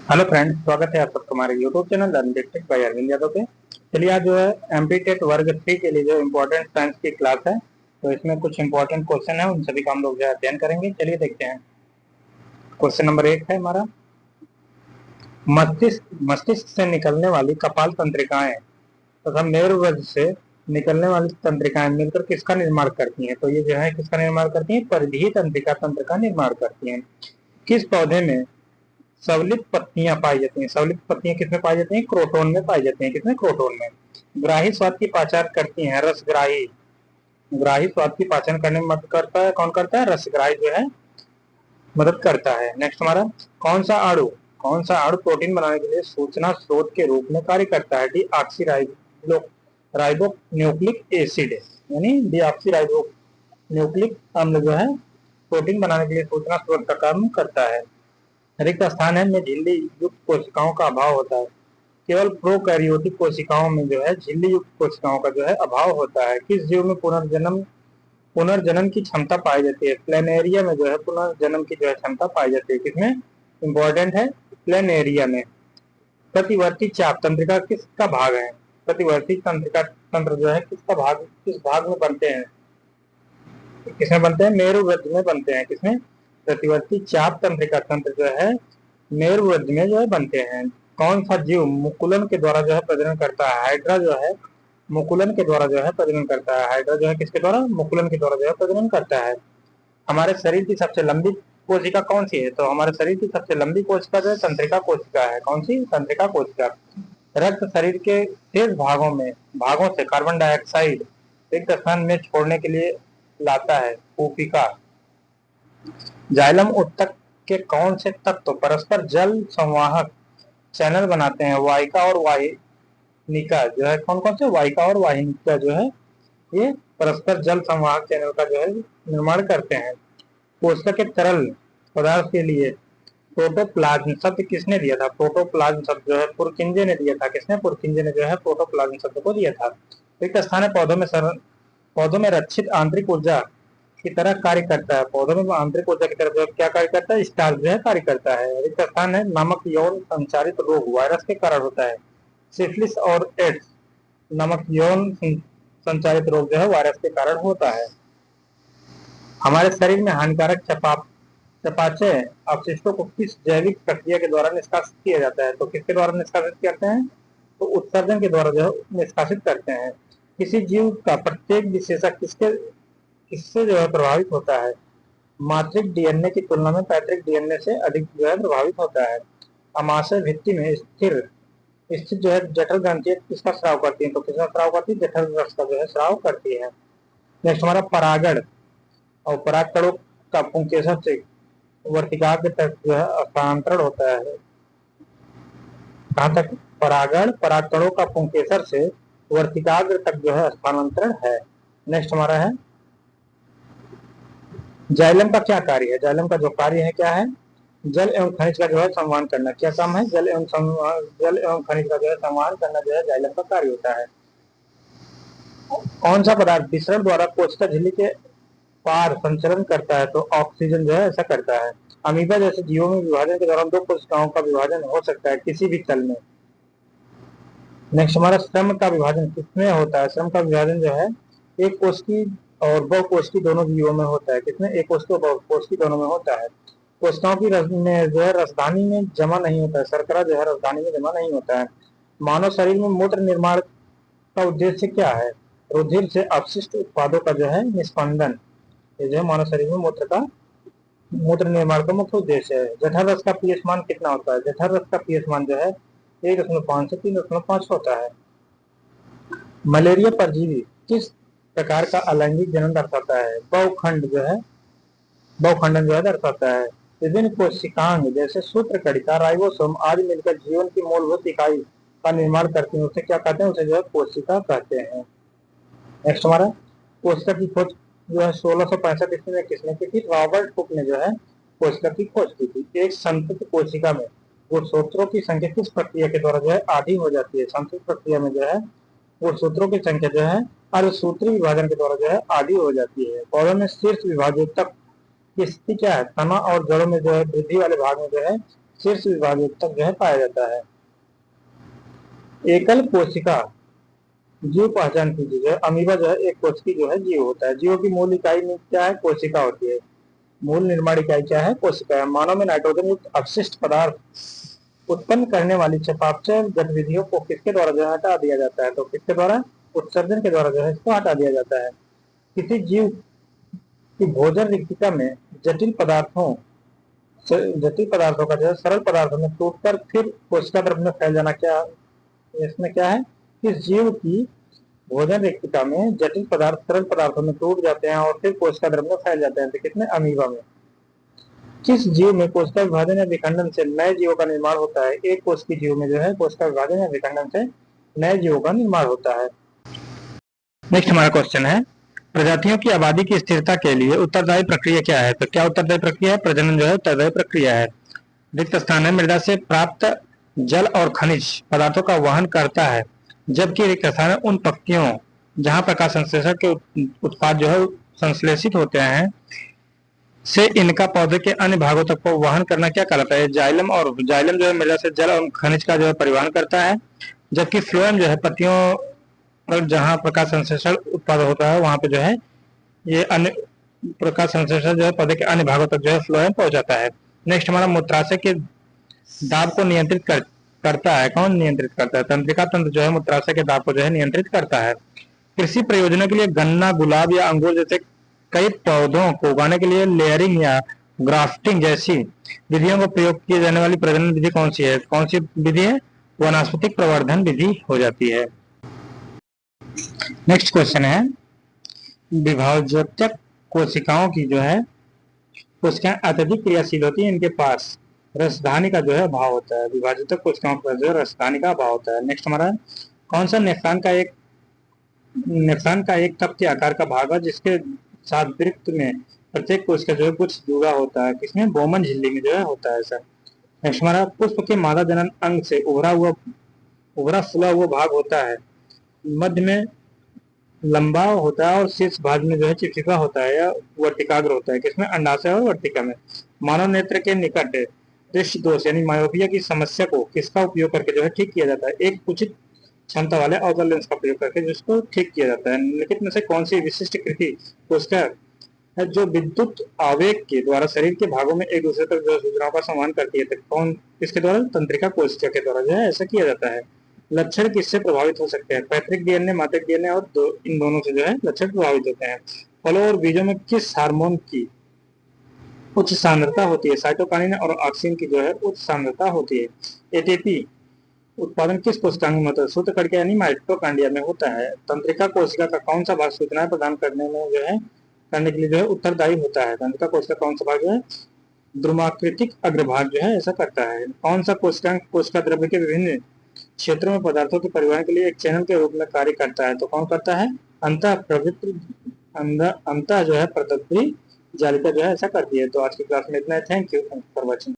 Hello friends, स्वागत है आप सबका हमारे YouTube channel learn tech by Arvind Yadav पे। चलिए आज जो है एमपी टेट वर्ग 3 के लिए जो इम्पोर्टेंट साइंस की क्लास है, तो इसमें कुछ इम्पोर्टेंट क्वेश्चन है, उन सभी का हम लोग जो है अध्ययन करेंगे। चलिए देखते हैं। क्वेश्चन नंबर 1 है हमारा, मस्तिष्क मस्तिष्क से निकलने वाली कपाल तंत्रिकाएं तथा मेरुरज्ज से निकलने वाली तंत्रिकाएं मिलकर किसका निर्माण करती हैं? तो ये जो है किसका निर्माण करती हैं? परिधीय तंत्रिका तंत्र का निर्माण करती हैं। किस पौधे में सवलित पत्तियां पाई जाती हैं? सवलित पत्तियां किसमें पाई जाती हैं? क्रोटोन में पाई जाती हैं। किसमें? क्रोटोन में। ग्राही स्वाद की पहचान करती हैं रसग्राही। ग्राही स्वाद की पहचान करने में मदद करता है कौन? करता है रसग्राही जो है मदद करता है। नेक्स्ट हमारा, कौन सा अणु प्रोटीन बनाने के लिए सूचना स्रोत के रूप में कार्य करता है? डीऑक्सी राइबो न्यूक्लिक एसिड, यानी डीऑक्सी राइबो न्यूक्लिक अम्ल जो है प्रोटीन बनाने के लिए सूचना स्रोत का काम करता है। रिक्त स्थान है में झिल्ली युक्त कोशिकाओं का अभाव होता है। केवल प्रोकैरियोटिक कोशिकाओं में जो है झिल्ली युक्त कोशिकाओं का जो है अभाव होता है। किस जीव में पुनर्जनन की क्षमता पाई जाती है? प्लेनेरिया में जो है पुनर्जनन की जो है क्षमता पाई जाती है। किसमें? इंपॉर्टेंट है प्लेनेरिया में। प्रतिवर्ती चाप तंत्रिका किसका भाग है? प्रतिवर्ती तंत्रिका तंत्र जो है किस भाग में बनते हैं? किसमें बनते हैं? मेरुरज्ज में बनते हैं। किसमें? प्रतिवर्ती चाप तंत्रिका तंत्र जो है मेरुरज्ज में जो है बनते हैं। कौन सा जीव मुकुलन के द्वारा जो है प्रजनन करता है? हाइड्रा जो है मुकुलन के द्वारा जो है प्रजनन करता है। हाइड्रा जो है किसके द्वारा? मुकुलन के द्वारा जो है प्रजनन करता है। हमारे शरीर की सबसे लंबी कोशिका कौन सी है? तो हमारे शरीर की सबसे लंबी कोशिका जो है तंत्रिका कोशिका है। कौन सी? तंत्रिका कोशिका। रक्त शरीर के शेष भागों से कार्बन डाइऑक्साइड रिक्त स्थान में छोड़ने के लिए लाता है कूपिका। जाइलम उत्तक के कौन से तत्व परस्पर जल संवाहक चैनल बनाते हैं? वाहिका और वाहिनिका जो है कौन कौन से? वाहिका और वाहिनिका जो है ये परस्पर जल संवाहक चैनल का जो है निर्माण करते हैं। कोशिका के तरल पदार्थ के लिए प्रोटोप्लाज्म शब्द किसने दिया था? प्रोटोप्लाज्म शब्द जो है पुरकिंजे ने दिया था। किसने? पुरकिंजे ने जो है प्रोटोप्लाज्म शब्द को दिया था। रिक्त स्थान है पौधों में रक्षित आंतरिक ऊर्जा की तरह कार्य करता है। पौधों में आंतरिक ऊर्जा की तरह जो क्या कार्य करता है? स्टार्च जो है कार्य करता है। रिक्त स्थान है नामक यौन संचारित रोग वायरस के कारण होता है। सिफिलिस और एड्स नामक यौन संचारित रोग जो है वायरस के कारण होता है। हमारे शरीर में हानिकारक चयापचय अपशिष्टों को किस जैविक प्रक्रिया के द्वारा निष्कासित किया जाता है? तो किसके द्वारा निष्कासित करते हैं? तो उत्सर्जन के द्वारा जो है निष्कासित करते हैं। किसी जीव का प्रत्येक विशेषक किससे जो है प्रभावित होता है? मातृक डीएनए की तुलना में पैतृक डीएनए से अधिक जो है प्रभावित होता है। अमाशय भित्ति में स्थित जो है जठर ग्रंथि किसका स्राव करती है? तो किसका स्राव करती है? जठर रस का जो है स्राव करती है। नेक्स्ट हमारा परागण और परागकणों का पुंकेसर से वर्तिकाग्र तक जो है स्थानांतरण होता है। कहाँ तक? परागण परागकणों का पुंकेसर से वर्तिकाग्र तक जो है स्थानांतरण है। नेक्स्ट हमारा है जाइलम का क्या कार्य है? जाइलम का जो कार्य है क्या है? जल एवं खनिज का जो है संवहन करना। क्या काम है? जल एवं खनिज का जो है संवहन करना जो है जाइलम का कार्य होता है। कौन सा पदार्थ विसरण द्वारा कोशिका झिल्ली के पार संचरण करता है? तो ऑक्सीजन जो है ऐसा करता है। अमीबा जैसे जीवों में विभाजन के दौरान दो कोशिकाओं का विभाजन हो सकता है किसी भी तल में। नेक्स्ट हमारा श्रम का विभाजन किसमें होता है? श्रम का विभाजन जो है एक कोशिकी और बहुकोशिकी दोनों जीवों में होता है। किसमें? एक कोशिकी और बहुकोशिकी दोनों में होता है। कोशिकाओं की जो है रसधानी में जमा नहीं होता है। शर्करा जो है रसधानी में जमा नहीं होता है। मानव शरीर में मूत्र निर्माण का उद्देश्य क्या है? रुधिर से अपशिष्ट उत्पादों का जो है निष्पंदन। ये जो है मानव शरीर में मूत्र निर्माण का मुख्य उद्देश्य है। जठर रस का पीएच मान कितना होता है? जठर रस का पीएच मान जो है 1.5 से 3.5 होता है। मलेरिया परजीवी किस प्रकार का अलैंगिक जनन दर्शाता है? बहुखंडन जो है दर्शाता है। विभिन्न कोशिकांग जैसे सूत्रकणिका राइबोसोम आदि मिलकर जीवन की मूलभूत इकाई का निर्माण करती है। उसे क्या कहते हैं? उसे जो है कोशिका कहते हैं। नेक्स्ट हमारा कोशिका की खोज जो है 1665 ईस्वी में किसने की थी? रॉबर्ट हुक ने जो है कोशिका की खोज की थी। एक संतृप्त कोशिका में गुणसूत्रों की संख्या किस प्रक्रिया के द्वारा जो है आधी हो जाती है? संतृप्त प्रक्रिया में जो है गुणसूत्रों की संख्या जो है अर्धसूत्री विभाजन के द्वारा जो है आधी हो जाती है। पौधों में शीर्ष विभाजक की स्थिति क्या है? तना और जड़ों में जो है वृद्धि वाले भाग में जो है शीर्ष विभाजक तक जो है पाया जाता है। एकल कोशिका जीव पहचान कीजिए। जो है अमीबा जो है एक कोशिकी जो है जीव होता है। जीवों की मूल इकाई में क्या है? कोशिका होती है। मूल निर्माण इकाई क्या है? कोशिका है। मानव में नाइट्रोजन युक्त अपशिष्ट पदार्थ उत्पन्न करने वाली चयापचय गतिविधियों को किसके द्वारा जो है हटा दिया जाता है? तो किसके द्वारा? उत्सर्जन के द्वारा जो है इसको हटा दिया जाता है। किसी जीव की भोजन रिक्तिका में जटिल पदार्थों का जो है सरल पदार्थों में टूटकर फिर कोशिका द्रव्य में फैल जाना, क्या इसमें क्या है? किस जीव की भोजन रिक्तिका में जटिल पदार्थ सरल पदार्थों में टूट जाते हैं और फिर कोशिका द्रव्य में फैल जाते हैं? तो कितने? अमीबा में। किस जीव में कोशिका विभाजन या विखंडन से नए जीवों का निर्माण होता है? एक कोश की जीव में जो है कोशिका विभाजन या विखंडन से नए जीवों का निर्माण होता है। नेक्स्ट हमारा क्वेश्चन है, प्रजातियों की आबादी की स्थिरता के लिए उत्तरदायी प्रक्रिया क्या है? तो क्या उत्तरदायी प्रक्रिया है? प्रजनन जो है उत्तरदायी प्रक्रिया है। रिक्त स्थान है, मृदा से प्राप्त जल और खनिज पदार्थों का वहन करता है, जबकि रिक्त स्थान है उन पंक्तियों जहां प्रकाश संश्लेषण के उत्पाद जो है संश्लेषित होते हैं से इनका पौधे के अन्य भागों तक को वहन करना क्या कहलाता है? जाइलम। और जाइलम जो है मृदा से जल और खनिज का जो है परिवहन करता है, जबकि फ्लोएम जो है पत्तियों पर जहाँ प्रकाश संश्लेषण उत्पाद होता है वहां पे जो है ये अन्य प्रकाश संश्लेषण जो है पौधे के अन्य भागों तक जो है फ्लोएम पहुंचाता है। नेक्स्ट हमारा मूत्राशय के दाब को नियंत्रित करता है। कौन नियंत्रित करता है? तंत्रिका तंत्र जो है मूत्राशय के दाब को जो है नियंत्रित करता है। कृषि प्रयोजनों के लिए गन्ना, गुलाब या अंगूर जैसे कई पौधों को उगाने के लिए लेयरिंग या ग्राफ्टिंग जैसी विधियों को प्रयोग किए जाने वाली प्रजनन विधि कौन सी है? कौन सी विधि है? वनस्पतिक प्रवर्धन विधि हो जाती है। नेक्स्ट क्वेश्चन है, विभाजक कोशिकाओं की जो है कोशिकाएं अत्यधिक क्रियाशील होती है, इनके पास रसधानी का जो है अभाव होता है। विभाजक कोशिकाओं के पास जो है रसधानी का अभाव होता है। नेक्स्ट हमारा, कौन सा नेफ्रॉन का एक कप के आकार का भाग है जिसके साथ वृत्त में प्रत्येक कोशिका जो है कुछ जुड़ा होता है? किसमें? बोमन झिल्ली में जो है होता है ऐसा। नेक्स्ट हमारा, पुष्प के मादा जनन अंग से उभरा फूला हुआ भाग होता है, मध्य में लंबा होता है और शीर्ष भाग में जो है चिपचिपा होता है या वर्तिकाग्र होता है। किसमें? अंडाशय और वर्तिका में। मानव नेत्र के निकट दृष्टि दोष यानी मायोपिया की समस्या को किसका उपयोग करके जो है ठीक किया जाता है? एक उचित क्षमता वाले अवतल लेंस का प्रयोग करके जिसको ठीक किया जाता है। निम्नलिखित में से कौन सी विशिष्ट कृति कोशिका है जो विद्युत आवेग के द्वारा शरीर के भागों में एक दूसरे तक जो सूचनाओं का संवहन करती है? तो कौन किसके द्वारा? तंत्रिका कोशिका के द्वारा जो है ऐसा किया जाता है। लक्षण किससे प्रभावित हो सकते हैं? पैतृक डीएनए, मातृक डीएनए और इन दोनों से जो है लक्षण प्रभावित होते हैं। फलों और बीजों में किस हार्मोन की उच्च सांद्रता होती है? साइटोकाइनिन और ऑक्सिन की जो है उच्च सांद्रता होती है। एटीपी उत्पादन किस कोशिकांग में होता है? सूत्रकणिका यानी माइटोकॉन्ड्रिया में होता है। तंत्रिका कोशिका का कौन सा भाग सूचनाएं प्रदान करने के लिए जो है उत्तरदायी होता है? तंत्रिका कोशिका कौन सा भाग जो है द्रुमाकृतिक अग्रभाग जो है ऐसा करता है। कौन सा कोशिकांग कोशिका द्रव्य के विभिन्न क्षेत्रों में पदार्थों के परिवहन के लिए एक चैनल के रूप में कार्य करता है? तो कौन करता है? अंतः जो है प्रतद्रव्य जालिका जो है ऐसा करती है। तो आज की क्लास में इतना है। Thank you for watching.